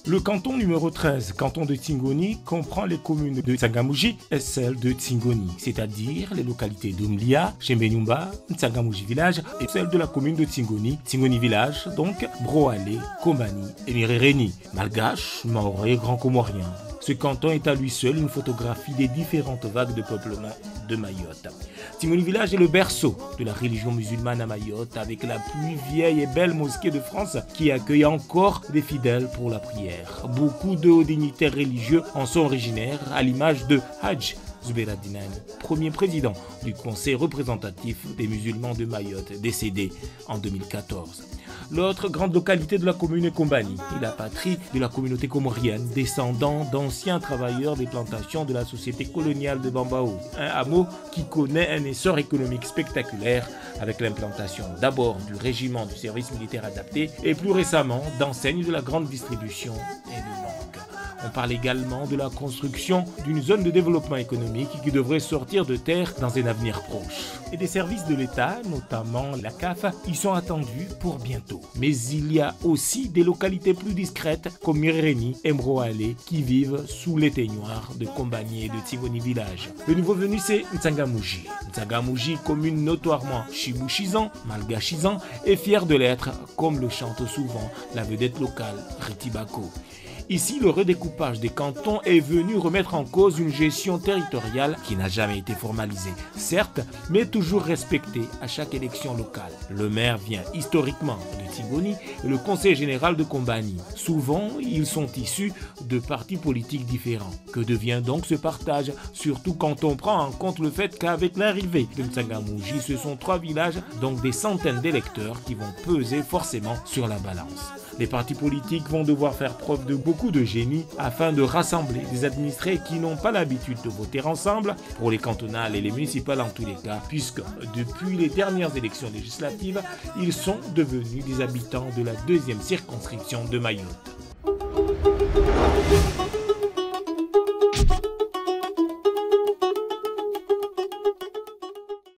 Le canton numéro 13, canton de Tingoni, comprend les communes de Tsangamouji et celle de Tingoni, c'est-à-dire les localités d'Oumlia, Chembenyumba, Tsangamouji village et celle de la commune de Tingoni, Tingoni village, donc Broalé, Kombani et Mirereni, malgache, maoré, grand comorien. Ce canton est à lui seul une photographie des différentes vagues de peuplement de Mayotte. Tingoni village est le berceau de la religion musulmane à Mayotte, avec la plus vieille et belle mosquée de France qui accueille encore des fidèles pour la prière. Beaucoup de hauts dignitaires religieux en sont originaires, à l'image de Hadj Zubera Dinani, premier président du conseil représentatif des musulmans de Mayotte, décédé en 2014. L'autre grande localité de la commune est Kombani, et la patrie de la communauté comorienne, descendant d'anciens travailleurs des plantations de la société coloniale de Bambao. Un hameau qui connaît un essor économique spectaculaire avec l'implantation d'abord du régiment du service militaire adapté et plus récemment d'enseignes de la grande distribution et de banque. On parle également de la construction d'une zone de développement économique qui devrait sortir de terre dans un avenir proche. Et des services de l'État, notamment la CAF, y sont attendus pour bientôt. Mais il y a aussi des localités plus discrètes comme Mirereni et Mbroalé qui vivent sous l'éteignoir de Kombani et de Tingoni village. Le nouveau venu c'est Tsangamouji. Tsangamouji, commune notoirement chibouchisant, malgachisant et fière de l'être, comme le chante souvent la vedette locale Ritibako. Ici, le redécoupage des cantons est venu remettre en cause une gestion territoriale qui n'a jamais été formalisée, certes, mais toujours respectée à chaque élection locale. Le maire vient historiquement de Tingoni et le conseil général de Kombani. Souvent, ils sont issus de partis politiques différents. Que devient donc ce partage, surtout quand on prend en compte le fait qu'avec l'arrivée de Tsangamouji, ce sont 3 villages, donc des centaines d'électeurs qui vont peser forcément sur la balance. Les partis politiques vont devoir faire preuve de beaucoup de génie afin de rassembler des administrés qui n'ont pas l'habitude de voter ensemble, pour les cantonales et les municipales en tous les cas, puisque depuis les dernières élections législatives, ils sont devenus des habitants de la 2e circonscription de Mayotte.